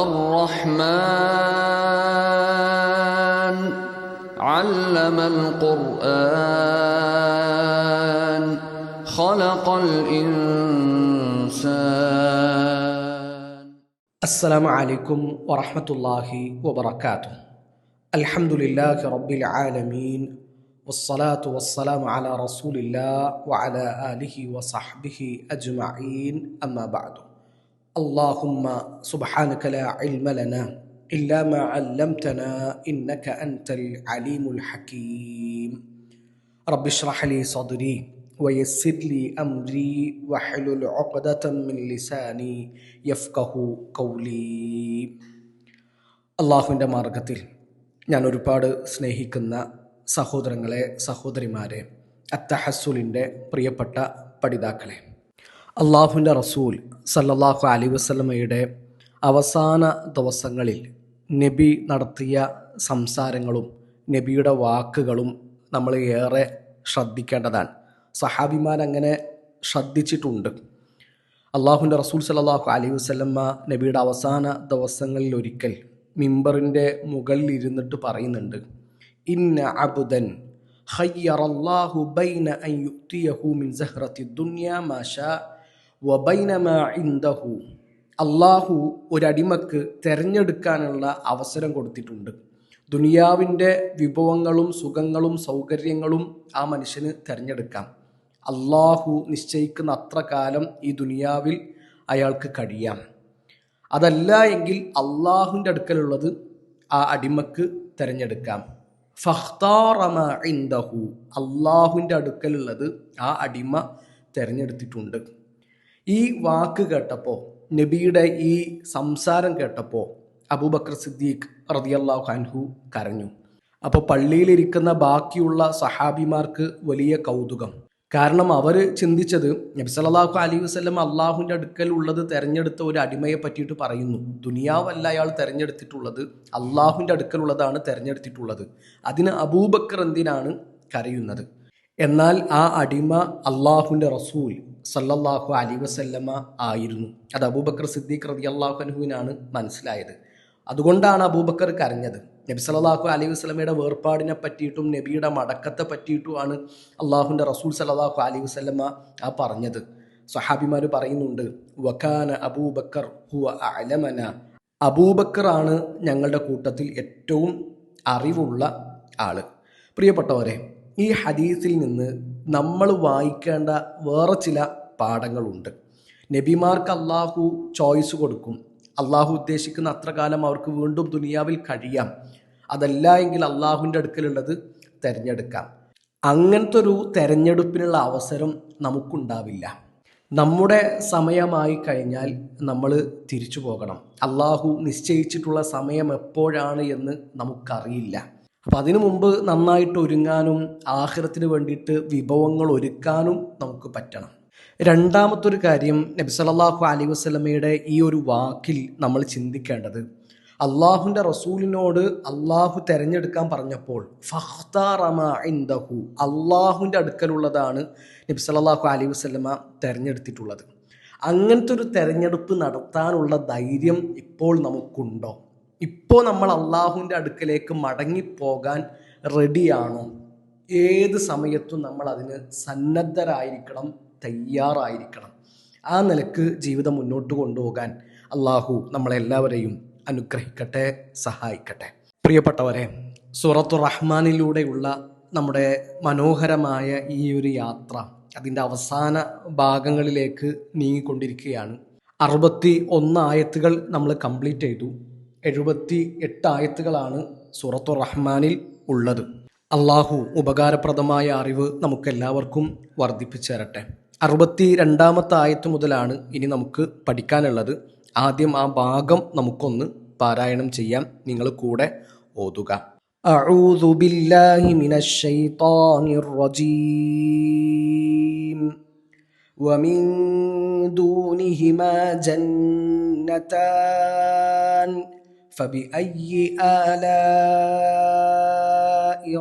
الرحمن علم القرآن خلق الإنسان. السلام عليكم ورحمة الله وبركاته. الحمد لله رب العالمين والصلاة والسلام على رسول الله وعلى آله وصحبه أجمعين. أما بعد. اللهم سبحانك لا علم لنا إلا ما علمتنا إنك أنت العليم الحكيم. رب اشرح لي صدري ويسر لي أمري واحلل عقدة من لساني യഫ്ഖഹു ഖൗലി. അള്ളാഹുവിൻ്റെ മാർഗത്തിൽ ഞാൻ ഒരുപാട് സ്നേഹിക്കുന്ന സഹോദരങ്ങളെ, സഹോദരിമാരെ, അത്തഹസ്സുലിൻ്റെ പ്രിയപ്പെട്ട പഠിതാക്കളെ, അള്ളാഹുവിൻ്റെ റസൂൽ സല്ലല്ലാഹു അലൈഹി വസല്ലമയുടെ അവസാന ദിവസങ്ങളിൽ നബി നടത്തിയ സംസാരങ്ങളും നബിയുടെ വാക്കുകളും നമ്മൾ ഏറെ ശ്രദ്ധിക്കേണ്ടതാണ്. സഹാബിമാരങ്ങനെ ശ്രദ്ധിച്ചിട്ടുണ്ട്. അള്ളാഹുവിൻ്റെ റസൂൽ സല്ലല്ലാഹു അലൈഹി വസല്ലമ നബിയുടെ അവസാന ദിവസങ്ങളിൽ ഒരിക്കൽ മിമ്പറിൻ്റെ മുകളിൽ ഇരുന്നിട്ട് പറയുന്നുണ്ട്, ഇന്ന അബ്ദൻ ഖയ്യറല്ലാഹു ബൈന അൻ യുഅ്തിയഹു മിൻ സഹ്റത്തി ദുനിയ മാ ശാ വ ബൈന മാ ഇൻദഹു. അള്ളാഹു ഒരടിമക്ക് തിരഞ്ഞെടുക്കാനുള്ള അവസരം കൊടുത്തിട്ടുണ്ട്. ദുനിയാവിൻ്റെ വിഭവങ്ങളും സുഖങ്ങളും സൗകര്യങ്ങളും ആ മനുഷ്യന് തിരഞ്ഞെടുക്കാം. അള്ളാഹു നിശ്ചയിക്കുന്ന അത്ര കാലം ഈ ദുനിയാവിൽ അയാൾക്ക് കഴിയാം. അതല്ല എങ്കിൽ അള്ളാഹുവിൻ്റെ അടുക്കലുള്ളത് ആ അടിമക്ക് തിരഞ്ഞെടുക്കാം. ഫഖ്താറ മാ ഇൻദഹു, അള്ളാഹുവിൻ്റെ അടുക്കലുള്ളത് ആ അടിമ തിരഞ്ഞെടുത്തിട്ടുണ്ട്. ഈ വാക്ക് കേട്ടപ്പോൾ, നബിയുടെ ഈ സംസാരം കേട്ടപ്പോൾ അബൂബക്കർ സിദ്ദീഖ് റളിയല്ലാഹു അൻഹു കരഞ്ഞു. അപ്പോൾ പള്ളിയിലിരിക്കുന്ന ബാക്കിയുള്ള സഹാബിമാർക്ക് വലിയ കൗതുകം. കാരണം അവർ ചിന്തിച്ചത്, നബി സല്ലല്ലാഹു അലൈഹി വസല്ലം അള്ളാഹുവിൻ്റെ അടുക്കൽ ഉള്ളത് തിരഞ്ഞെടുത്ത ഒരു അടിമയെ പറ്റിയിട്ട് പറയുന്നു. ദുനിയാവല്ല അയാൾ തിരഞ്ഞെടുത്തിട്ടുള്ളത്, അള്ളാഹുവിൻ്റെ അടുക്കലുള്ളതാണ് തിരഞ്ഞെടുത്തിട്ടുള്ളത്. അതിന് അബൂബക്കർ എന്തിനാണ് കരയുന്നത്? എന്നാൽ ആ അടിമ അള്ളാഹുവിൻ്റെ റസൂൽ സല്ലല്ലാഹു അലൈഹി വസല്ലമ ആയിരുന്നു. അത് അബൂബക്കർ സിദ്ദീഖ് റളിയല്ലാഹു അൻഹുവിനാണ് മനസ്സിലായത്. അതുകൊണ്ടാണ് അബൂബക്കർ കരഞ്ഞത്. നബി സല്ലല്ലാഹു അലൈഹി വസല്ലമയുടെ വേർപാടിനെ പറ്റിയിട്ടും നബിയുടെ മടക്കത്തെ പറ്റിയിട്ടുമാണ് അള്ളാഹുവിൻ്റെ റസൂൽ സല്ലല്ലാഹു അലൈഹി വസല്ലമ ആ പറഞ്ഞത്. സ്വഹാബിമാർ പറയുന്നുണ്ട്, വകാന അബൂബക്കർ ഹുവ അഅലമന, അബൂബക്കർ ആണ് ഞങ്ങളുടെ കൂട്ടത്തിൽ ഏറ്റവും അറിവുള്ള ആള്. പ്രിയപ്പെട്ടവരെ, ഈ ഹദീസിൽ നിന്ന് നമ്മൾ വായിക്കേണ്ട വേറെ ചില പാഠങ്ങളുണ്ട്. നബിമാർക്ക് അള്ളാഹു ചോയ്സ് കൊടുക്കും. അള്ളാഹു ഉദ്ദേശിക്കുന്ന അത്ര കാലം അവർക്ക് വീണ്ടും ദുനിയാവിൽ കഴിയാം. അതല്ല എങ്കിൽ അള്ളാഹുവിൻ്റെ അടുക്കലുള്ളത് തിരഞ്ഞെടുക്കാം. അങ്ങനത്തെ ഒരു തിരഞ്ഞെടുപ്പിനുള്ള അവസരം നമുക്കുണ്ടാവില്ല. നമ്മുടെ സമയമായി കഴിഞ്ഞാൽ നമ്മൾ തിരിച്ചു പോകണം. അള്ളാഹു നിശ്ചയിച്ചിട്ടുള്ള സമയം എപ്പോഴാണ് എന്ന് നമുക്കറിയില്ല. അപ്പം അതിനു മുമ്പ് നന്നായിട്ട് ഒരുങ്ങാനും ആഖിറത്തിന് വേണ്ടിയിട്ട് വിഭവങ്ങൾ ഒരുക്കാനും നമുക്ക് പറ്റണം. രണ്ടാമത്തൊരു കാര്യം, നബി സല്ലല്ലാഹു അലൈഹി വസല്ലമയുടെ ഈ ഒരു വാക്കിൽ നമ്മൾ ചിന്തിക്കേണ്ടത്, അള്ളാഹുവിൻ്റെ റസൂലിനോട് അള്ളാഹു തിരഞ്ഞെടുക്കാൻ പറഞ്ഞപ്പോൾ ഫഖ്താറ മാ ഇൻദഹു, അള്ളാഹുവിൻ്റെ അടുക്കലുള്ളതാണ് നബി സല്ലല്ലാഹു അലൈഹി വസല്ലമ തിരഞ്ഞെടുത്തിട്ടുള്ളത്. അങ്ങനത്തെ ഒരു തിരഞ്ഞെടുപ്പ് നടത്താനുള്ള ധൈര്യം ഇപ്പോൾ നമുക്കുണ്ടോ? ഇപ്പോൾ നമ്മൾ അള്ളാഹുവിൻ്റെ അടുക്കലേക്ക് മടങ്ങിപ്പോകാൻ റെഡിയാണോ? ഏത് സമയത്തും നമ്മൾ അതിന് സന്നദ്ധരായിരിക്കണം, തയ്യാറായിരിക്കണം. ആ നിലക്ക് ജീവിതം മുന്നോട്ട് കൊണ്ടുപോകാൻ അള്ളാഹു നമ്മളെല്ലാവരെയും അനുഗ്രഹിക്കട്ടെ, സഹായിക്കട്ടെ. പ്രിയപ്പെട്ടവരെ, സൂറത്തുർ റഹ്മാനിലൂടെയുള്ള നമ്മുടെ മനോഹരമായ ഈ ഒരു യാത്ര അതിൻ്റെ അവസാന ഭാഗങ്ങളിലേക്ക് നീങ്ങിക്കൊണ്ടിരിക്കുകയാണ്. 61 ആയത്തുകൾ നമ്മൾ കംപ്ലീറ്റ് ചെയ്തു. 78 ആയത്തുകളാണ് സൂറത്തുർ റഹ്മാനിൽ ഉള്ളത്. അള്ളാഹു ഉപകാരപ്രദമായ അറിവ് നമുക്കെല്ലാവർക്കും വർദ്ധിപ്പിച്ചു തരട്ടെ. 62-ാമത്തെ ആയത്ത് മുതലാണ് ഇനി നമുക്ക് പഠിക്കാനുള്ളത്. ആദ്യം ആ ഭാഗം നമുക്കൊന്ന് പാരായണം ചെയ്യാം. നിങ്ങൾ കൂടെ ഓതുക. അഊദു ബില്ലാഹി മിനശ് ശൈത്വാനിർ റജീം വമിൻ ദൂനിഹിമാ ജന്നതാൻ فبأي آلاء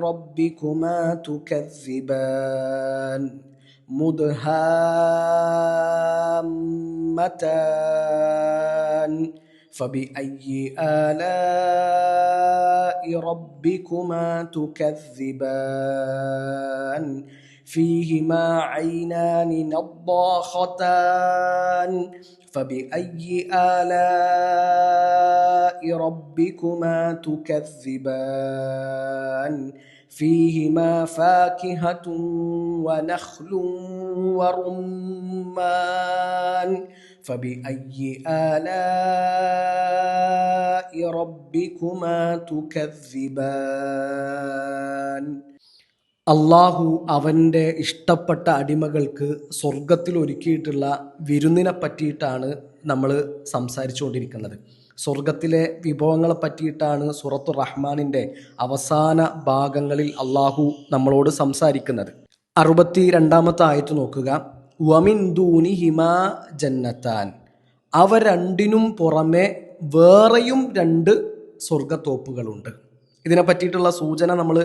ربكما تكذبان مدهامتان فبأي آلاء ربكما تكذبان فيهما عينان نضاختان فبأي آلاء ربكما تكذبان فيهما فاكهة ونخل ورمان فبأي آلاء ربكما تكذبان അള്ളാഹു അവൻ്റെ ഇഷ്ടപ്പെട്ട അടിമകൾക്ക് സ്വർഗത്തിൽ ഒരുക്കിയിട്ടുള്ള വിരുന്നിനെ പറ്റിയിട്ടാണ് നമ്മൾ സംസാരിച്ചുകൊണ്ടിരിക്കുന്നത്. സ്വർഗത്തിലെ വിഭവങ്ങളെ പറ്റിയിട്ടാണ് സൂറത്തുർ റഹ്മാനിൻ്റെ അവസാന ഭാഗങ്ങളിൽ അള്ളാഹു നമ്മളോട് സംസാരിക്കുന്നത്. 62-ാമത്തെ ആയത്ത് നോക്കുക. വമിൻ ദൂനിഹിമാ ജന്നത്താൻ, അവ രണ്ടിനും പുറമെ വേറെയും 2 സ്വർഗത്തോപ്പുകളുണ്ട്. ഇതിനെ പറ്റിയിട്ടുള്ള സൂചന നമ്മൾ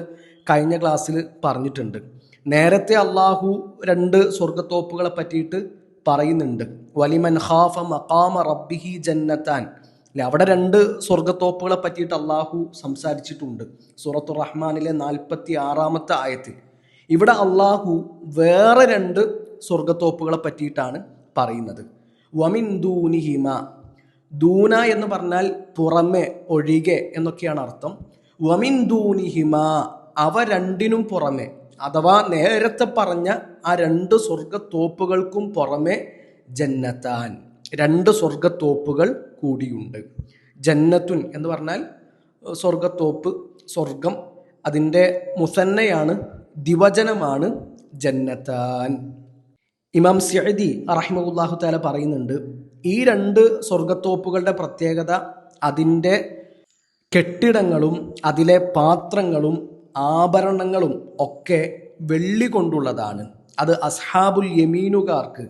കഴിഞ്ഞ ക്ലാസ്സിൽ പറഞ്ഞിട്ടുണ്ട്. നേരത്തെ അള്ളാഹു 2 സ്വർഗത്തോപ്പുകളെ പറ്റിയിട്ട് പറയുന്നുണ്ട്. വലിമൻ ഖാഫ മഖാമ റബ്ബിഹി ജന്നത്താൻ, അല്ലെ, അവിടെ 2 സ്വർഗത്തോപ്പുകളെ പറ്റിയിട്ട് അള്ളാഹു സംസാരിച്ചിട്ടുണ്ട് സൂറത്തുർ റഹ്മാനിലെ 46-ാമത്തെ ആയത്തിൽ. ഇവിടെ അള്ളാഹു വേറെ 2 സ്വർഗത്തോപ്പുകളെ പറ്റിയിട്ടാണ് പറയുന്നത്. വമിൻ ദൂനിഹിമ, ദൂന എന്ന് പറഞ്ഞാൽ പുറമെ, ഒഴികെ എന്നൊക്കെയാണ് അർത്ഥം. വമിൻ ദൂനിഹിമ, അവ രണ്ടിനും പുറമെ, അഥവാ നേരത്തെ പറഞ്ഞ ആ 2 സ്വർഗത്തോപ്പുകൾക്കും പുറമെ ജന്നത്താൻ, 2 സ്വർഗത്തോപ്പുകൾ കൂടിയുണ്ട്. ജന്നത്തുൻ എന്ന് പറഞ്ഞാൽ സ്വർഗത്തോപ്പ്, സ്വർഗം, അതിൻ്റെ മുസന്നയാണ്, ദിവചനമാണ് ജന്നത്താൻ. ഇമാം സഅദി റഹിമഹുല്ലാഹു തആല പറയുന്നുണ്ട്, ഈ 2 സ്വർഗത്തോപ്പുകളുടെ പ്രത്യേകത അതിൻ്റെ കെട്ടിടങ്ങളും അതിലെ പാത്രങ്ങളും ആഭരണങ്ങളും ഒക്കെ വെള്ളി കൊണ്ടുള്ളതാണ്. അത് അസ്ഹാബുൽ യമീനുകാർക്ക്,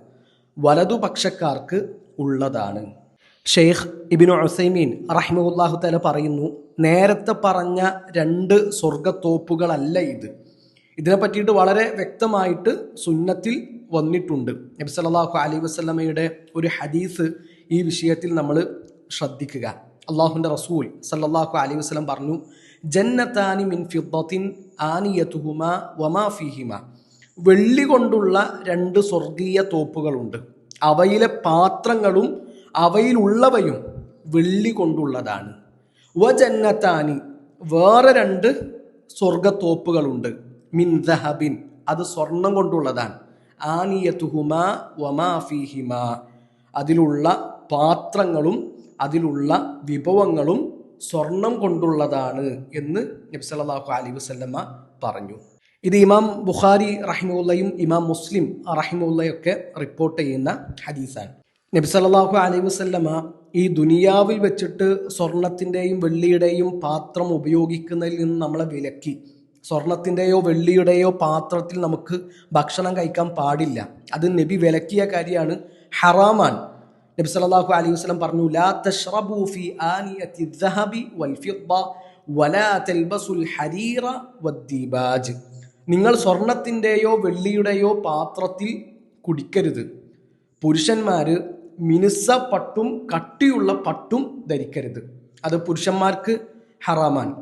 വലതുപക്ഷക്കാർക്ക് ഉള്ളതാണ്. ഷെയ്ഖ് ഇബ്നു ഉസൈമീൻ റഹിമഹുല്ലാഹു തആല പറയുന്നു, നേരത്തെ പറഞ്ഞ 2 സ്വർഗത്തോപ്പുകളല്ല ഇത്. ഇതിനെ പറ്റിയിട്ട് വളരെ വ്യക്തമായിട്ട് സുന്നത്തിൽ വന്നിട്ടുണ്ട്. നബി സല്ലല്ലാഹു അലൈഹി വസല്ലമയുടെ ഒരു ഹദീസ് ഈ വിഷയത്തിൽ നമ്മൾ ശ്രദ്ധിക്കുക. അള്ളാഹുവിൻ്റെ റസൂൽ സല്ലല്ലാഹു അലൈഹി വസല്ലം പറഞ്ഞു, ജന്നത്താനി മിൻ ഫിദ്ദത്തിൻ ആനിയതുഹുമാ വമാ ഫീഹിമാ, വെള്ളി കൊണ്ടുള്ള 2 സ്വർഗീയ തോപ്പുകളുണ്ട്, അവയിലെ പാത്രങ്ങളും അവയിലുള്ളവയും വെള്ളി കൊണ്ടുള്ളതാണ്. വജന്നത്താനി, വേറെ 2 സ്വർഗത്തോപ്പുകളുണ്ട്, മിൻ ദഹബിൻ, അത് സ്വർണം കൊണ്ടുള്ളതാണ്. ആനിയതുഹുമാ വമാ ഫീഹിമാ, അതിലുള്ള പാത്രങ്ങളും അതിലുള്ള വിഭവങ്ങളും സ്വർണം കൊണ്ടുള്ളതാണ് എന്ന് നബി സല്ലല്ലാഹു അലൈഹി വസല്ലമ പറഞ്ഞു. ഇത് ഇമാം ബുഖാരി റഹിമഹുല്ലയും ഇമാം മുസ്ലിം റഹിമഹുല്ലയൊക്കെ റിപ്പോർട്ട് ചെയ്യുന്ന ഹദീസാണ്. നബി സല്ലല്ലാഹു അലൈഹി വസല്ലമ ഈ ദുനിയാവിൽ വെച്ചിട്ട് സ്വർണത്തിൻ്റെയും വെള്ളിയുടെയും പാത്രം ഉപയോഗിക്കുന്നതിൽ നിന്ന് നമ്മളെ വിലക്കി. സ്വർണത്തിൻ്റെയോ വെള്ളിയുടെയോ പാത്രത്തിൽ നമുക്ക് ഭക്ഷണം കഴിക്കാൻ പാടില്ല. അത് നബി വിലക്കിയ കാര്യമാണ്, ഹറാമാണ്. നബി സല്ലല്ലാഹു അലൈഹി വസല്ലം പറഞ്ഞു, ലാ തശ്റബൂ ഫീ ആനിയത്തി ദഹബി വൽ ഫിദ്ദ വലാ തൽബസുൽ ഹരീറ വദ്ദീബാജ്, നിങ്ങൾ സ്വർണത്തിൻ്റെയോ വെള്ളിയുടെയോ പാത്രത്തിൽ കുടിക്കരുത്. പുരുഷന്മാർ മിനുസ പട്ടും കട്ടിയുള്ള പട്ടും ധരിക്കരുത്. അത് പുരുഷന്മാർക്ക് ഹറാമാണ്.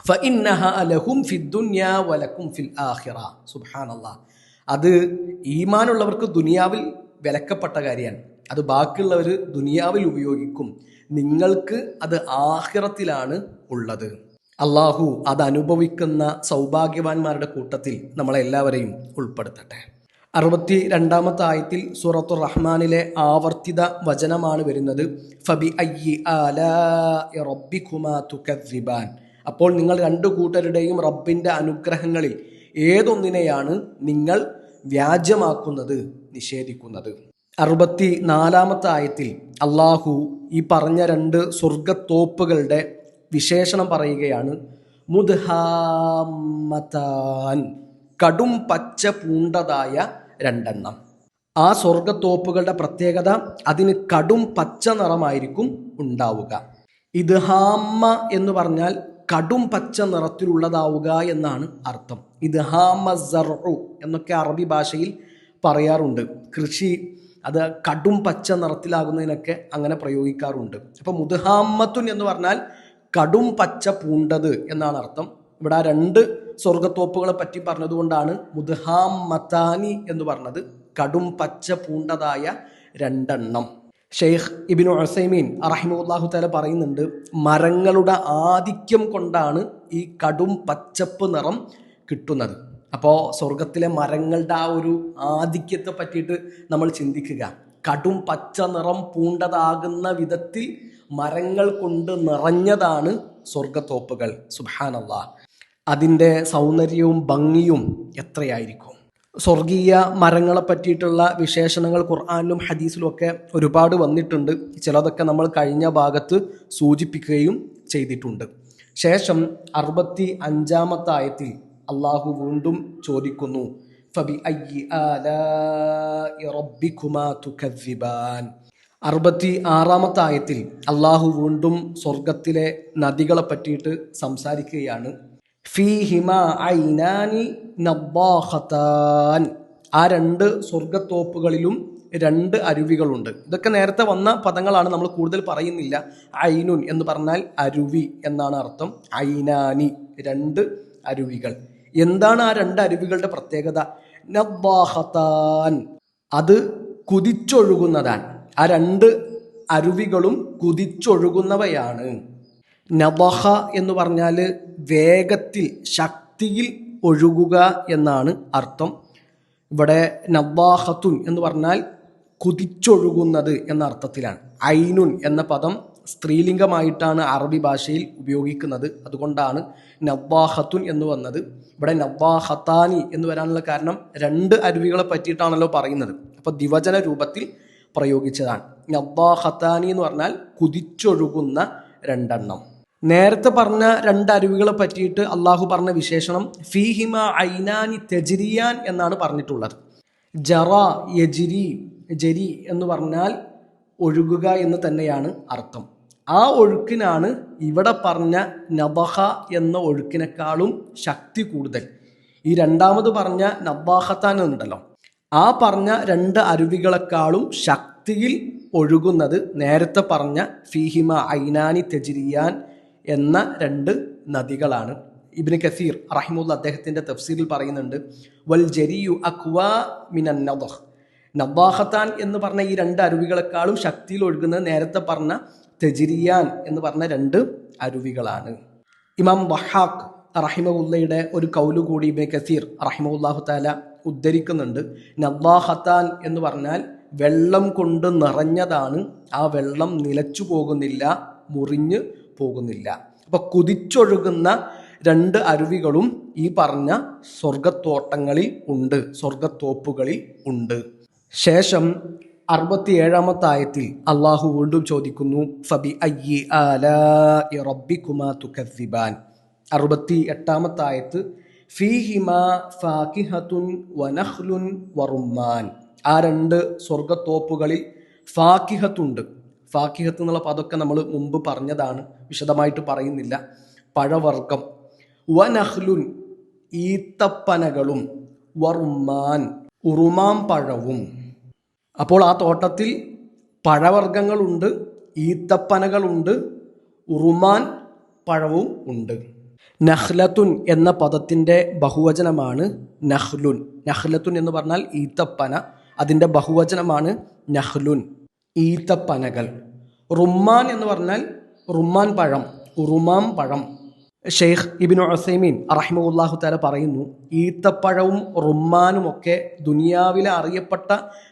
ഫഇന്നഹാ ലഹും ഫിദ്ദുനിയാ വലക്കും ഫിൽ ആഖിറ. സുബ്ഹാനല്ലാഹ്, അത് ഈമാനുള്ളവർക്ക് ദുനിയാവിൽ വിലക്കപ്പെട്ട കാര്യമാണ്. അത് ബാക്കിയുള്ളവർ ദുനിയാവിൽ ഉപയോഗിക്കും, നിങ്ങൾക്ക് അത് ആഖിറത്തിലാണ് ഉള്ളത്. അള്ളാഹു അത് അനുഭവിക്കുന്ന സൗഭാഗ്യവാന്മാരുടെ കൂട്ടത്തിൽ നമ്മളെല്ലാവരെയും ഉൾപ്പെടുത്തട്ടെ. 62-ാമത്തെ ആയത്തിൽ സൂറത്തുർ റഹ്മാനിലെ ആവർത്തിത വചനമാണ് വരുന്നത്, ഫബി അയ്യി ആലാഇ റബ്ബികുമാ തുകദ്ദിബാൻ. അപ്പോൾ നിങ്ങൾ 2 കൂട്ടരുടെയും റബ്ബിൻ്റെ അനുഗ്രഹങ്ങളിൽ ഏതൊന്നിനെയാണ് നിങ്ങൾ വ്യാജ്യമാക്കുന്നത്, നിഷേധിക്കുന്നത്? 64-ാമത്തെ ആയത്തിൽ അള്ളാഹു ഈ പറഞ്ഞ 2 സ്വർഗത്തോപ്പുകളുടെ വിശേഷണം പറയുകയാണ്. മുദ്ഹാമതാൻ, കടും പച്ച പൂണ്ടതായ 2 ആ സ്വർഗത്തോപ്പുകളുടെ പ്രത്യേകത, അതിന് കടും പച്ച നിറമായിരിക്കും ഉണ്ടാവുക. ഇദ്ഹാമ എന്ന് പറഞ്ഞാൽ കടും പച്ച നിറത്തിലുള്ളതാവുക എന്നാണ് അർത്ഥം. ഇദ്ഹാമ സർഉ എന്നൊക്കെ അറബി ഭാഷയിൽ പറയാറുണ്ട്. കൃഷി അത് കടും പച്ച നിറത്തിലാകുന്നതിനൊക്കെ അങ്ങനെ പ്രയോഗിക്കാറുണ്ട്. അപ്പോൾ മുദ്ഹാമ്മത്തുൻ എന്ന് പറഞ്ഞാൽ കടും പച്ച പൂണ്ടത് എന്നാണ് അർത്ഥം. ഇവിടെ ആ രണ്ട് സ്വർഗത്തോപ്പുകളെ പറ്റി പറഞ്ഞതുകൊണ്ടാണ് മുദ്ഹാമ്മത്താനി എന്ന് പറഞ്ഞത്, കടും പച്ച പൂണ്ടതായ രണ്ടെണ്ണം. ഷെയ്ഖ് ഇബ്നു ഉസൈമീൻ റഹിമഹുല്ലാഹു തആല പറയുന്നുണ്ട്, മരങ്ങളുടെ ആധിക്യം കൊണ്ടാണ് ഈ കടും പച്ചപ്പ് നിറം കിട്ടുന്നത്. അപ്പോൾ സ്വർഗത്തിലെ മരങ്ങളുടെ ആ ഒരു ആധിക്യത്തെ പറ്റിയിട്ട് നമ്മൾ ചിന്തിക്കുക. കടും പച്ച നിറം പൂണ്ടതാകുന്ന വിധത്തിൽ മരങ്ങൾ കൊണ്ട് നിറഞ്ഞതാണ് സ്വർഗത്തോപ്പുകൾ. സുബ്ഹാനല്ലാഹ്, അതിൻ്റെ സൗന്ദര്യവും ഭംഗിയും എത്രയായിരിക്കും. സ്വർഗീയ മരങ്ങളെ പറ്റിയിട്ടുള്ള വിശേഷണങ്ങൾ ഖുർആനിലും ഹദീസിലും ഒക്കെ ഒരുപാട് വന്നിട്ടുണ്ട്. ചിലതൊക്കെ നമ്മൾ കഴിഞ്ഞ ഭാഗത്ത് സൂചിപ്പിക്കുകയും ചെയ്തിട്ടുണ്ട്. ശേഷം 65-ാമത്തെ ആയത്തിൽ അള്ളാഹു വീണ്ടും ചോദിക്കുന്നു, ഫബി അയ്യി ആലാഇ റബ്ബികുമാ തുകദ്ദിബാൻ. 66-ാമത്തെ ആയത്തിൽ അള്ളാഹു വീണ്ടും സ്വർഗത്തിലെ നദികളെ പറ്റിയിട്ട് സംസാരിക്കുകയാണ്. ഫീഹിമാ ഐനാനി നദ്ദാഖതാൻ. ആ രണ്ട് സ്വർഗത്തോപ്പുകളിലും രണ്ട് അരുവികളുണ്ട്. ഇതൊക്കെ നേരത്തെ വന്ന പദങ്ങളാണ്, നമ്മൾ കൂടുതൽ പറയുന്നില്ല. ഐനുൻ എന്ന് പറഞ്ഞാൽ അരുവി എന്നാണ് അർത്ഥം. ഐനാനി രണ്ട് അരുവികൾ. എന്താണ് ആ രണ്ട് അരുവികളുടെ പ്രത്യേകത? നദ്ദാഖതാൻ, അത് കുതിച്ചൊഴുകുന്നതാണ്. ആ രണ്ട് അരുവികളും കുതിച്ചൊഴുകുന്നവയാണ്. നദഹ എന്ന് പറഞ്ഞാൽ വേഗത്തിൽ ശക്തിയിൽ ഒഴുകുക എന്നാണ് അർത്ഥം. ഇവിടെ നദ്ദാഹത്തുൻ എന്ന് പറഞ്ഞാൽ കുതിച്ചൊഴുകുന്നത് എന്ന അർത്ഥത്തിലാണ്. ഐനുൻ എന്ന പദം സ്ത്രീലിംഗമായിട്ടാണ് അറബി ഭാഷയിൽ ഉപയോഗിക്കുന്നത്. അതുകൊണ്ടാണ് നദ്ദാഹത്തുൻ എന്ന് വന്നത്. ഇവിടെ നദ്ദാഹത്താനി എന്ന് വരാനുള്ള കാരണം രണ്ട് അരുവികളെ പറ്റിയിട്ടാണല്ലോ പറയുന്നത്. അപ്പോൾ ദ്വിവചന രൂപത്തിൽ പ്രയോഗിച്ചതാണ്. നദ്ദാഹത്താനി എന്ന് പറഞ്ഞാൽ കുതിച്ചൊഴുകുന്ന രണ്ടെണ്ണം. നേരത്തെ പറഞ്ഞ രണ്ട് അരുവികളെ പറ്റിയിട്ട് അള്ളാഹു പറഞ്ഞ വിശേഷണം ഫീഹിമ ഐനാനി തെജ്രിയാൻ എന്നാണ് പറഞ്ഞിട്ടുള്ളത്. ജറ യജ്രി, ജരി എന്ന് പറഞ്ഞാൽ ഒഴുകുക എന്ന് തന്നെയാണ് അർത്ഥം. ആ ഒഴുക്കിനാണ് ഇവിടെ പറഞ്ഞ നദഹ എന്ന ഒഴുക്കിനേക്കാളും ശക്തി കൂടുതൽ. ഈ രണ്ടാമത് പറഞ്ഞ നദ്ദാഹത്താൻ എന്നുണ്ടല്ലോ, ആ പറഞ്ഞ രണ്ട് അരുവികളെക്കാളും ശക്തിയിൽ ഒഴുകുന്നത് നേരത്തെ പറഞ്ഞ ഫീഹിമ ഐനാനി തെജ്രിയാൻ എന്ന രണ്ട് നദികളാണ്. ഇബ്നു കസീർ റഹിമുല്ല അദ്ദേഹത്തിൻ്റെ തഫ്സീറിൽ പറയുന്നുണ്ട്, വൽ ജരിയു അഖ്വാ മിനൻ നദഹ്. നദ്ദാഖത്താൻ എന്ന് പറഞ്ഞ ഈ രണ്ട് അരുവികളെക്കാളും ശക്തിയിൽ ഒഴുകുന്നത് നേരത്തെ പറഞ്ഞ തെജ്രിയാൻ എന്ന് പറഞ്ഞ രണ്ട് അരുവികളാണ്. ഇമാം വഹാഖ് റഹിമഹുല്ലയുടെ ഒരു കൗലു കൂടി ഇബ്നു കസീർ റഹിമഹുല്ലാഹു തആല ഉദ്ധരിക്കുന്നുണ്ട്. നദ്ദാഖത്താൻ എന്ന് പറഞ്ഞാൽ വെള്ളം കൊണ്ട് നിറഞ്ഞതാണ്, ആ വെള്ളം നിലച്ചു പോകുന്നില്ല, മുറിഞ്ഞു പോകുന്നില്ല. അപ്പൊ കുതിച്ചൊഴുകുന്ന രണ്ട് അരുവികളും ഈ പറഞ്ഞ സ്വർഗത്തോട്ടങ്ങളിൽ ഉണ്ട്, സ്വർഗത്തോപ്പുകളിൽ ഉണ്ട്. ശേഷം 67-ാമത്തെ ആയത്തിൽ അള്ളാഹു വീണ്ടും ചോദിക്കുന്നു, ഫബി അയ്യി ആലാഇ റബ്ബികുമാ തുകദ്ദിബാൻ. 68-ാമത്തെ ആയത്ത് ഫീഹിമാ ഫാകിഹത്തുൻ വനഖ്ലുൻ വറുമ്മാൻ. ആ രണ്ട് സ്വർഗത്തോപ്പുകളിൽ ഫാകിഹത്തുണ്ട്. ഫാക്കിഹത്ത് എന്നുള്ള പദമൊക്കെ നമ്മൾ മുമ്പ് പറഞ്ഞതാണ്, വിശദമായിട്ട് പറയുന്നില്ല. പഴവർഗം. വനഖ്ലുൻ ഈത്തപ്പനകളും, വറുമ്മാൻ ഉറുമാൻ പഴവും. അപ്പോൾ ആ തോട്ടത്തിൽ പഴവർഗ്ഗങ്ങളുണ്ട്, ഈത്തപ്പനകളുണ്ട്, ഉറുമാൻ പഴവും ഉണ്ട്. നഖ്ലത്തുൻ എന്ന പദത്തിൻ്റെ ബഹുവചനമാണ് നഖ്ലുൻ. നഖ്ലത്തുൻ എന്ന് പറഞ്ഞാൽ ഈത്തപ്പന, അതിൻ്റെ ബഹുവചനമാണ് നഖ്ലുൻ, ഈത്തപ്പനകൾ. റുമ്മാൻ എന്ന് പറഞ്ഞാൽ റുമ്മാൻ പഴം, ഉറുമാൻ പഴം. ഷെയ്ഖ് ഇബ്നു ഉസൈമീൻ റഹിമഹുല്ലാഹു തആല പറയുന്നു, ഈത്തപ്പഴവും റുമ്മാനും ഒക്കെ ദുനിയാവിലെ അറിയപ്പെട്ട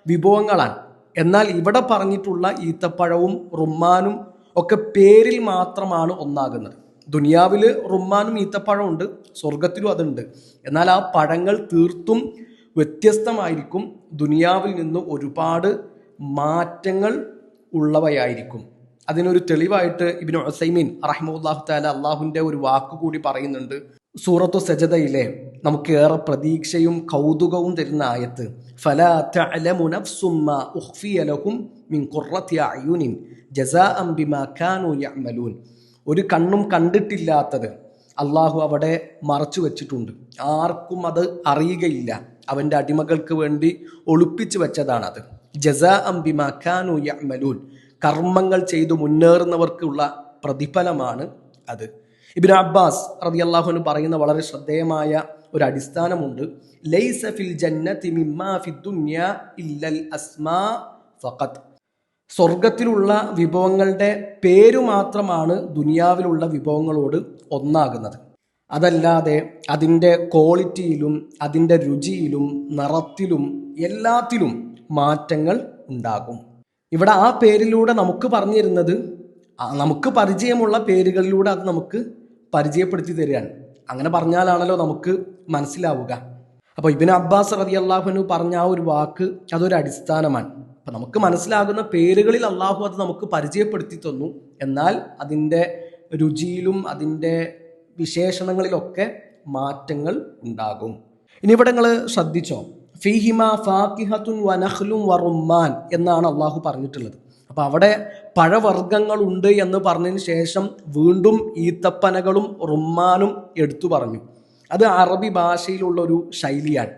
വിഭവങ്ങളാണ്. എന്നാൽ ഇവിടെ പറഞ്ഞിട്ടുള്ള ഈത്തപ്പഴവും റുമ്മാനും ഒക്കെ പേരിൽ മാത്രമാണ് ഒന്നാകുന്നത്. ദുനിയാവിൽ റുമ്മാനും ഈത്തപ്പഴവും ഉണ്ട്, സ്വർഗത്തിലും അതുണ്ട്. എന്നാൽ ആ പഴങ്ങൾ തീർത്തും വ്യത്യസ്തമായിരിക്കും, ദുനിയാവിൽ നിന്ന് ഒരുപാട് മാറ്റങ്ങൾ ഉള്ളവയായിരിക്കും. അതിനൊരു തെളിവായിട്ട് ഇബ്നു ഉസൈമീൻ റഹിമഹുല്ലാഹു തആല അള്ളാഹുവിൻ്റെ ഒരു വാക്കുകൂടി പറയുന്നുണ്ട്. സൂറത്തു സജദയിലെ നമുക്ക് ഏറെ പ്രതീക്ഷയും കൗതുകവും തരുന്ന ആയത്ത്, ഫലാ തഅലമു നഫ്സും മാ ഉഖ്ഫിയ ലഹും മിൻ ഖുർറത്തി അയുനിൻ ജസാഅൻ ബിമാ കാനൂ യഅമലൂൻ. ഒരു കണ്ണും കണ്ടിട്ടില്ലാത്തത് അള്ളാഹു അവിടെ മറച്ചു വെച്ചിട്ടുണ്ട്, ആർക്കും അത് അറിയുകയില്ല. അവൻ്റെ അടിമകൾക്ക് വേണ്ടി ഒളിപ്പിച്ചു വെച്ചതാണത്. ജസാഅം ബിമാ കാനൂ യഅമലൂൻ, കർമ്മങ്ങൾ ചെയ്തു മുന്നേറുന്നവർക്കുള്ള പ്രതിഫലമാണ് അത്. ഇബ്നു അബ്ബാസ് റളിയല്ലാഹു അൻഹു പറയുന്ന വളരെ ശ്രദ്ധേയമായ ഒരു അടിസ്ഥാനമുണ്ട്. ലൈസ ഫിൽ ജന്നതി മിമ്മാ ഫിദ് ദുനിയ ഇല്ലൽ അസ്മാ ഫഖത്ത്. സ്വർഗത്തിലുള്ള വിഭവങ്ങളുടെ പേരു മാത്രമാണ് ദുനിയാവിലുള്ള വിഭവങ്ങളോട് ഒന്നാകുന്നത്. അതല്ലാതെ അതിൻ്റെ ക്വാളിറ്റിയിലും അതിൻ്റെ രുചിയിലും നിറത്തിലും എല്ലാത്തിലും മാറ്റങ്ങൾ ഉണ്ടാകും. ഇവിടെ ആ പേരിലൂടെ നമുക്ക് പറഞ്ഞു തരുന്നത് നമുക്ക് പരിചയമുള്ള പേരുകളിലൂടെ അത് നമുക്ക് പരിചയപ്പെടുത്തി തരികയാണ്. അങ്ങനെ പറഞ്ഞാലാണല്ലോ നമുക്ക് മനസ്സിലാവുക. അപ്പോൾ ഇബ്നു അബ്ബാസ് റളിയല്ലാഹു അൻഹു പറഞ്ഞ ആ ഒരു വാക്ക് അതൊരു അടിസ്ഥാനമാണ്. അപ്പം നമുക്ക് മനസ്സിലാകുന്ന പേരുകളിൽ അള്ളാഹു അത് നമുക്ക് പരിചയപ്പെടുത്തി തന്നു. എന്നാൽ അതിൻ്റെ രുചിയിലും അതിൻ്റെ വിശേഷണങ്ങളിലൊക്കെ മാറ്റങ്ങൾ ഉണ്ടാകും. ഇനി ഇവിടെ നിങ്ങൾ ശ്രദ്ധിച്ചോ, ഫീഹിമ ഫാക്കിഹത്തുൻ വനഖ്ലും വറുമ്മാൻ എന്നാണ് അള്ളാഹു പറഞ്ഞിട്ടുള്ളത്. അപ്പം അവിടെ പഴവർഗ്ഗങ്ങളുണ്ട് എന്ന് പറഞ്ഞതിന് ശേഷം വീണ്ടും ഈത്തപ്പനകളും റുമ്മാനും എടുത്തു പറഞ്ഞു. അത് അറബി ഭാഷയിലുള്ള ഒരു ശൈലിയാണ്.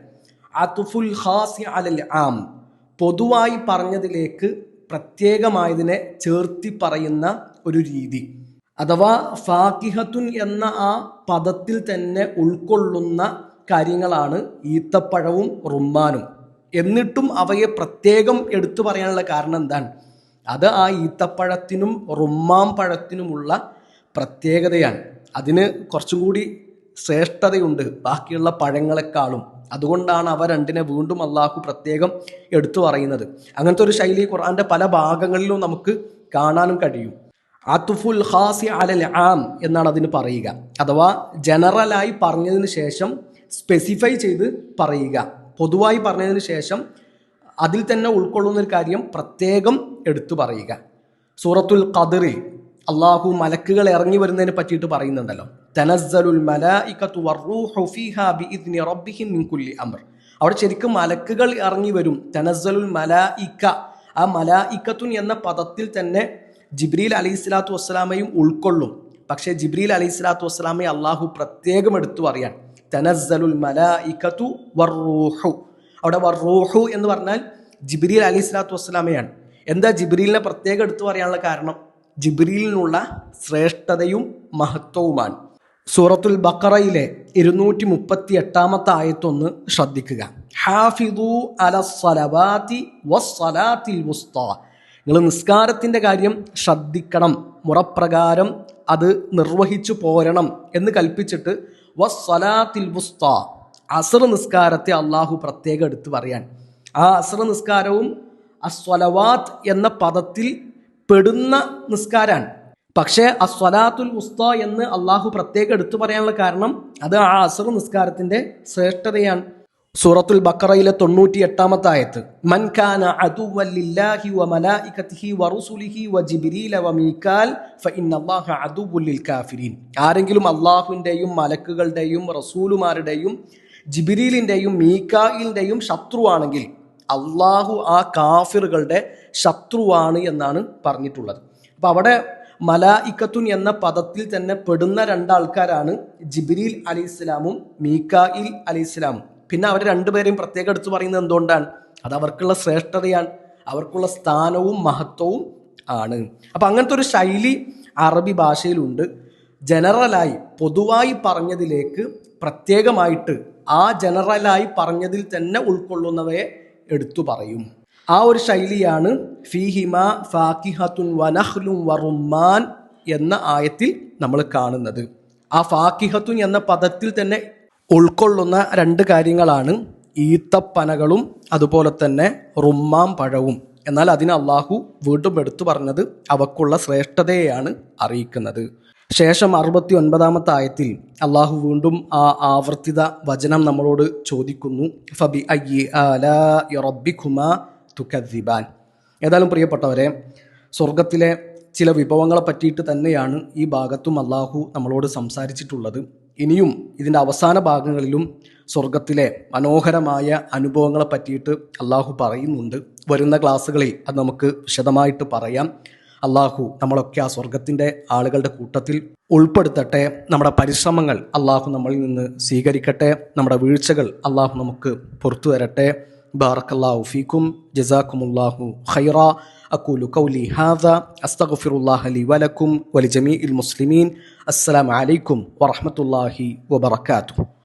അത്ഫുൽ ഖാസി അലൽ ആം, പൊതുവായി പറഞ്ഞതിലേക്ക് പ്രത്യേകമായതിനെ ചേർത്തി പറയുന്ന ഒരു രീതി. അഥവാ ഫാക്കിഹത്തുൻ എന്ന ആ പദത്തിൽ തന്നെ ഉൾക്കൊള്ളുന്ന കാര്യങ്ങളാണ് ഈത്തപ്പഴവും റുമ്മാനും. എന്നിട്ടും അവയെ പ്രത്യേകം എടുത്തു പറയാനുള്ള കാരണം എന്താണ്? അത് ആ ഈത്തപ്പഴത്തിനും റുമ്മാൻ പഴത്തിനുമുള്ള പ്രത്യേകതയാണ്. അതിന് കുറച്ചും കൂടി ശ്രേഷ്ഠതയുണ്ട് ബാക്കിയുള്ള പഴങ്ങളെക്കാളും. അതുകൊണ്ടാണ് അവ രണ്ടിനെ വീണ്ടും അള്ളാഹു പ്രത്യേകം എടുത്തു പറയുന്നത്. അങ്ങനത്തെ ഒരു ശൈലി ഖുർആന്റെ പല ഭാഗങ്ങളിലും നമുക്ക് കാണാനും കഴിയും. അത്ഫുൽ ഖാസി അലൽ ആം എന്നാണ് അതിന് പറയുക. അഥവാ ജനറലായി പറഞ്ഞതിന് ശേഷം സ്പെസിഫൈ ചെയ്ത് പറയുക. പൊതുവായി പറഞ്ഞതിന് ശേഷം അതിൽ തന്നെ ഉൾക്കൊള്ളുന്ന ഒരു കാര്യം പ്രത്യേകം എടുത്തു പറയുക. സൂറത്തുൽ ഖദറിൽ അള്ളാഹു മലക്കുകൾ ഇറങ്ങി വരുന്നതിനെ പറ്റിയിട്ട് പറയുന്നുണ്ടല്ലോ. തനസ്സലുൽ മലായികതു വറൂഹു ഫീഹാ ബിഇദ്നി റബ്ബിഹിം മിൻ കുല്ലി അംർ. അവിടെ ശരിക്കും മലക്കുകൾ ഇറങ്ങി വരും. തനസ്സലുൽ മലായിക, ആ മലായികത്തുൻ എന്ന പദത്തിൽ തന്നെ ജിബ്രീൽ അലൈഹിസ്സലാത്തു വസ്സലാമയും ഉൾക്കൊള്ളും. പക്ഷേ ജിബ്രീൽ അലൈഹിസ്സലാത്തു വസ്സലാമയെ അള്ളാഹു പ്രത്യേകം എടുത്തു പറയാൻ. തനസ്സലുൽ മലായികതു വറൂഹു. അവിടെ വറൂഹു എന്ന് പറഞ്ഞാൽ ജിബ്രീൽ അലൈഹിസ്സലാത്തു വസ്സലാമയാണ്. എന്താ ജിബ്രീലിനെ പ്രത്യേകം എടുത്തു പറയാനുള്ള കാരണം? ജിബ്രീലിനുള്ള ശ്രേഷ്ഠതയും മഹത്വവുമാണ്. സൂറത്തുൽ ബഖറയിലെ 238 ആയത്തൊന്ന് ശ്രദ്ധിക്കുക. ഹാഫിദു അലസ്സലവാതി വസ്സലാത്തിൽ വുസ്താ. നിങ്ങൾ നിസ്കാരത്തിൻ്റെ കാര്യം ശ്രദ്ധിക്കണം, മുറപ്രകാരം അത് നിർവഹിച്ചു പോരണം എന്ന് കൽപ്പിച്ചിട്ട് വസ്സലാത്തിൽ വുസ്താ, അസ്ർ നിസ്കാരത്തെ അള്ളാഹു പ്രത്യേകം എടുത്തു പറയാൻ. ആ അസ്ർ നിസ്കാരവും അസ്വലവാത്ത് എന്ന പദത്തിൽ പെടുന്ന നിസ്കാരാണ്. പക്ഷേ അസ്വലാത്തുൽ വുസ്താ എന്ന് അള്ളാഹു പ്രത്യേകം എടുത്തു പറയാനുള്ള കാരണം അത് ആ അസ്ർ നിസ്കാരത്തിന്റെ ശ്രേഷ്ഠതയാണ്. സൂറത്തുൽ ബഖറയിലെ 98 ആയത്ത്, മൻ കാന അദുവ്വൻ ലില്ലാഹി വമലായികതിഹി വറുസുലിഹി വജിബ്രീല വമീകാൽ ഫഇന്നല്ലാഹ അദുവ്വുൽ ലിൽ കാഫിരീൻ. ആരെങ്കിലും അള്ളാഹുവിൻ്റെയും മലക്കുകളുടെയും റസൂലുമാരുടെയും ജിബ്രീലിൻ്റെയും മീകായിലിൻ്റെയും ശത്രുവാണെങ്കിൽ അള്ളാഹു ആ കാഫിറുകളുടെ ശത്രുവാണ് എന്നാണ് പറഞ്ഞിട്ടുള്ളത്. അപ്പം അവിടെ മലായിക്കത്തുൻ എന്ന പദത്തിൽ തന്നെ പെടുന്ന രണ്ടാൾക്കാരാണ് ജിബ്രീൽ അലൈഹിസ്സലാമും മീകായിൽ അലൈഹിസ്സലാമും. പിന്നെ അവർ രണ്ടുപേരെയും പ്രത്യേകം എടുത്തു പറയുന്നത് എന്തുകൊണ്ടാണ്? അത് അവർക്കുള്ള ശ്രേഷ്ഠതയാണ്, അവർക്കുള്ള സ്ഥാനവും മഹത്വവും ആണ്. അപ്പം അങ്ങനത്തെ ഒരു ശൈലി അറബി ഭാഷയിലുണ്ട്. ജനറലായി പൊതുവായി പറഞ്ഞതിലേക്ക് പ്രത്യേകമായിട്ട് ആ ജനറലായി പറഞ്ഞതിൽ തന്നെ ഉൾക്കൊള്ളുന്നവയെ എടുത്തു പറയും. ആ ഒരു ശൈലിയാണ് ഫീഹിമ ഫാക്കിഹത്തുൻ വനഖ്ലും വറുമ്മാൻ എന്ന ആയത്തിൽ നമ്മൾ കാണുന്നത്. ആ ഫാക്കിഹത്തുൻ എന്ന പദത്തിൽ തന്നെ ഉൾക്കൊള്ളുന്ന രണ്ട് കാര്യങ്ങളാണ് ഈത്തപ്പനകളും അതുപോലെ തന്നെ റുമ്മാൻ പഴവും. എന്നാൽ അതിന് അള്ളാഹു വീണ്ടും എടുത്തു പറഞ്ഞത് അവക്കുള്ള ശ്രേഷ്ഠതയെയാണ് അറിയിക്കുന്നത്. ശേഷം 69 ആയത്തിൽ അള്ളാഹു വീണ്ടും ആ ആവർത്തിത വചനം നമ്മളോട് ചോദിക്കുന്നു, ഫബി അയ്യി ആലാഇ റബ്ബികുമാ തുകദ്ദിബാൻ. ഏതായാലും പ്രിയപ്പെട്ടവരെ, സ്വർഗത്തിലെ ചില വിഭവങ്ങളെ പറ്റിയിട്ട് തന്നെയാണ് ഈ ഭാഗത്തും അള്ളാഹു നമ്മളോട് സംസാരിച്ചിട്ടുള്ളത്. ഇനിയും ഇതിൻ്റെ അവസാന ഭാഗങ്ങളിലും സ്വർഗത്തിലെ മനോഹരമായ അനുഭവങ്ങളെ പറ്റിയിട്ട് അള്ളാഹു പറയുന്നുണ്ട്. വരുന്ന ക്ലാസ്സുകളിൽ അത് നമുക്ക് വിശദമായിട്ട് പറയാം. അള്ളാഹു നമ്മളൊക്കെ ആ സ്വർഗത്തിൻ്റെ ആളുകളുടെ കൂട്ടത്തിൽ ഉൾപ്പെടുത്തട്ടെ. നമ്മുടെ പരിശ്രമങ്ങൾ അള്ളാഹു നമ്മളിൽ നിന്ന് സ്വീകരിക്കട്ടെ. നമ്മുടെ വീഴ്ചകൾ അള്ളാഹു നമുക്ക് പുറത്തു തരട്ടെ. ബാറക്കല്ലാഹു ഫീക്കും. ജസാക്കുമുല്ലാഹു ഖൈറാ. അഖൂലു ഖൗലി ഹാദാ അസ്തഗ്ഫിറുല്ലാഹ ലി വലക്കും വലിജമീഇൽ മുസ്ലിമീൻ. അസ്സലാമു അലൈക്കും വറഹ്മത്തുള്ളാഹി വബറകാതുഹു.